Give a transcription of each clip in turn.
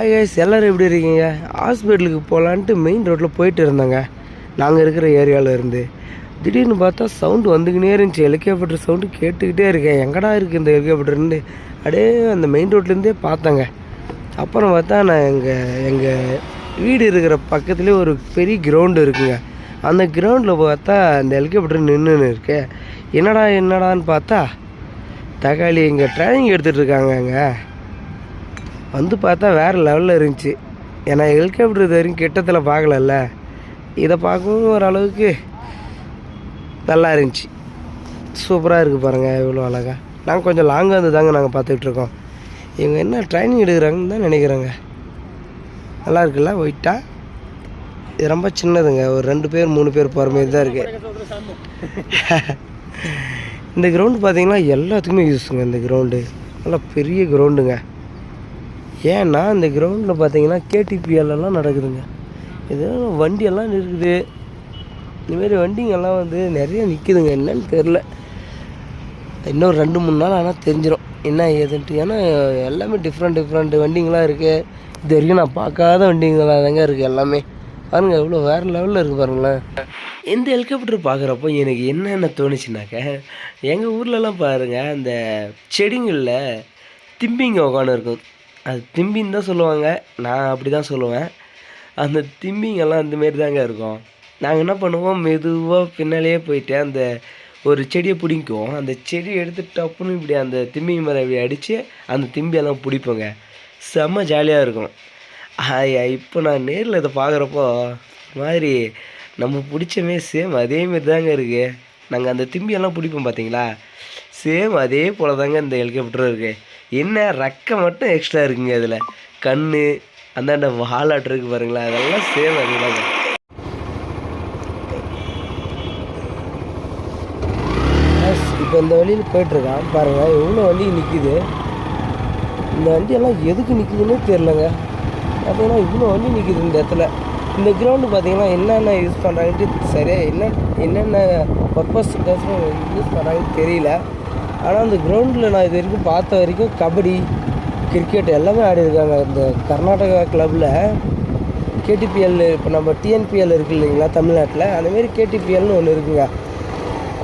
Hi guys, எல்லோரும் எப்படி இருக்கீங்க? ஹாஸ்பிட்டலுக்கு போகலான்ட்டு மெயின் ரோட்டில் போயிட்டு இருந்தாங்க. நாங்கள் இருக்கிற ஏரியாவில் இருந்து திடீர்னு பார்த்தா சவுண்டு வந்துக்கினே இருந்துச்சு. ஹெலிகாப்டர் சவுண்டு கேட்டுக்கிட்டே இருக்கேன். எங்கடா இருக்குது இந்த ஹெலிகாப்டர்னு அப்படியே அந்த மெயின் ரோட்லேருந்தே பார்த்தேங்க. அப்புறம் பார்த்தா நான் எங்கள் வீடு இருக்கிற பக்கத்துலேயே ஒரு பெரிய கிரவுண்டு இருக்குங்க. அந்த கிரவுண்டில் பார்த்தா அந்த ஹெலிகாப்டர் நின்றுன்னு இருக்கேன். என்னடான்னு பார்த்தா தக்காளி இங்கே ட்ரைனிங் எடுத்துகிட்டு இருக்காங்க. அங்கே வந்து பார்த்தா வேறு லெவலில் இருந்துச்சு. ஏன்னா ஹெலிகாப்டர் இது வரைக்கும் கிட்டத்தில் பார்க்கலல்ல, இதை பார்க்கவும் ஓரளவுக்கு நல்லா இருந்துச்சு. சூப்பராக இருக்குது பாருங்கள், இவ்வளோ அழகாக. நாங்கள் கொஞ்சம் லாங்காக இருந்து தாங்க நாங்கள் பார்த்துட்ருக்கோம். இவங்க என்ன ட்ரைனிங் எடுக்கிறாங்கன்னு தான் நினைக்கிறேங்க. நல்லா இருக்குல்ல ஒயிட்டாக. இது ரொம்ப சின்னதுங்க, ஒரு 2 பேர் 3 பேர் போகிற மாதிரி தான் இருக்குது. இந்த கிரவுண்டு பார்த்திங்கன்னா எல்லாத்துக்குமே யூஸுங்க. இந்த கிரவுண்டு நல்லா பெரிய கிரவுண்டுங்க. ஏன்னா இந்த கிரவுண்டில் பார்த்தீங்கன்னா கேடிபிஎல்லாம் நடக்குதுங்க. இது வண்டியெல்லாம் இருக்குது. இதுமாரி வண்டிங்கெல்லாம் வந்து நிறைய நிற்குதுங்க. என்னன்னு தெரில, இன்னும் 2-3 நாள் ஆனால் தெரிஞ்சிடும் என்ன ஏதுன்ட்டு. ஏன்னா எல்லாமே டிஃப்ரெண்ட் வண்டிங்களாம் இருக்குது. இது வரைக்கும் நான் பார்க்காத வண்டிங்களாக தாங்க இருக்குது எல்லாமே. பாருங்கள் எவ்வளோ வேறு லெவலில் இருக்குது பாருங்களேன். இந்த ஹெலிகாப்டர் பார்க்குறப்போ எனக்கு என்னென்ன தோணுச்சுனாக்க, எங்கள் ஊர்லலாம் பாருங்கள் அந்த செடிங்களில் திம்பிங்க உட்காந்து இருக்கும். அது திம்பின்னு தான் சொல்லுவாங்க, நான் அப்படி தான் சொல்லுவேன். அந்த திம்பிங்கெல்லாம் அந்தமாரி தாங்க இருக்கும். நாங்கள் என்ன பண்ணுவோம், மெதுவாக பின்னாலேயே போயிட்டு அந்த ஒரு செடியை பிடிக்குவோம். அந்த செடியை எடுத்து டப்புன்னு இப்படி அந்த திம்பிங்க மேலே இப்படி அடித்து அந்த திம்பியெல்லாம் பிடிப்போங்க. செம்ம ஜாலியாக இருக்கும். இப்போ நான் நேரில் இதை பார்க்குறப்போ மாதிரி நம்ம பிடிச்சமே சேம் அதேமாரி தாங்க இருக்குது. நாங்கள் அந்த திம்பியெல்லாம் பிடிப்போம் பார்த்தீங்களா, சேம் அதே போல் தாங்க இந்த ஹெலிகாப்டரும் இருக்குது. என்ன ரெக்கை மட்டும் எக்ஸ்ட்ரா இருக்குங்க. அதில் கண் அந்தாண்ட வாலாட்டு இருக்குது பாருங்களேன், அதெல்லாம் சேம் அதுதாங்க. இப்போ இந்த வழியில் போயிட்டுருக்கான் பாருங்கள், எவ்வளோ வண்டி நிற்கிது. இந்த வண்டியெல்லாம் எதுக்கு நிற்கிதுன்னே தெரிலங்க. பார்த்தீங்கன்னா இவ்வளோ வண்டி நிற்கிது இந்த இடத்துல. இந்த கிரவுண்டு பார்த்தீங்கன்னா என்னென்ன யூஸ் பண்ணுறாங்கன்ட்டு சரியாக என்னென்ன பர்பஸ்க்காக யூஸ் பண்ணுறாங்கன்னு தெரியல. ஆனால் அந்த கிரவுண்டில் நான் இது வரைக்கும் பார்த்த வரைக்கும் கபடி, கிரிக்கெட் எல்லாமே ஆடிருக்காங்க. இந்த கர்நாடகா கிளப்பில் கேடிபிஎல், இப்போ நம்ம டிஎன்பிஎல் இருக்குது இல்லைங்களா தமிழ்நாட்டில், அந்தமாரி கேடிபிஎல்னு ஒன்று இருக்குங்க.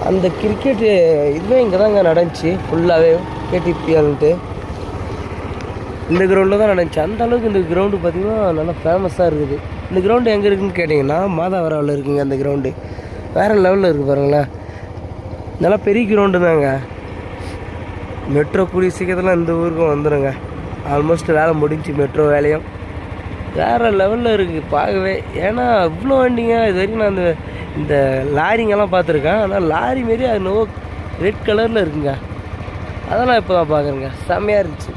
அந்த கிரிக்கெட்டு இதுவே இங்கே தாங்க நடந்துச்சு ஃபுல்லாகவே. கேடிபிஎல்ன்ட்டு இந்த கிரவுண்டில் தான் நடந்துச்சு. அந்த அளவுக்கு இந்த கிரவுண்டு பார்த்திங்கன்னா நல்லா ஃபேமஸாக இருக்குது. இந்த கிரவுண்டு எங்கே இருக்குதுன்னு கேட்டிங்கன்னா மாதாவராவில் இருக்குங்க. அந்த கிரவுண்டு வேறு லெவலில் இருக்குது பாருங்களேன். நல்லா பெரிய கிரவுண்டு தாங்க. மெட்ரோ கூடிய சீக்கிரத்தில் இந்த ஊருக்கும் வந்துடுங்க. ஆல்மோஸ்ட் வேலை முடிஞ்சு மெட்ரோ வேலையும் வேறு லெவலில் இருக்குது பார்க்கவே. ஏன்னா இவ்வளோ வண்டிங்க இது வரைக்கும் நான் இந்த லாரிங்கெல்லாம் பார்த்துருக்கேன். ஆனால் லாரி மாரி அது நோ ரெட் கலரில் இருக்குங்க. அதெல்லாம் இப்போ தான் பார்க்குறேங்க, செம்மையாக இருந்துச்சு.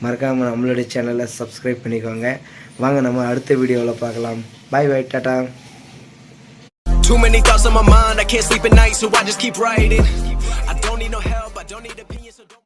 மறக்காமல் நம்மளுடைய சேனலை சப்ஸ்கிரைப் பண்ணிக்கோங்க. வாங்க நம்ம அடுத்த வீடியோவில் பார்க்கலாம். Bye tata. Too many thoughts on my mind, I can't sleep at night, so I just keep writing. I don't need no help, I don't need to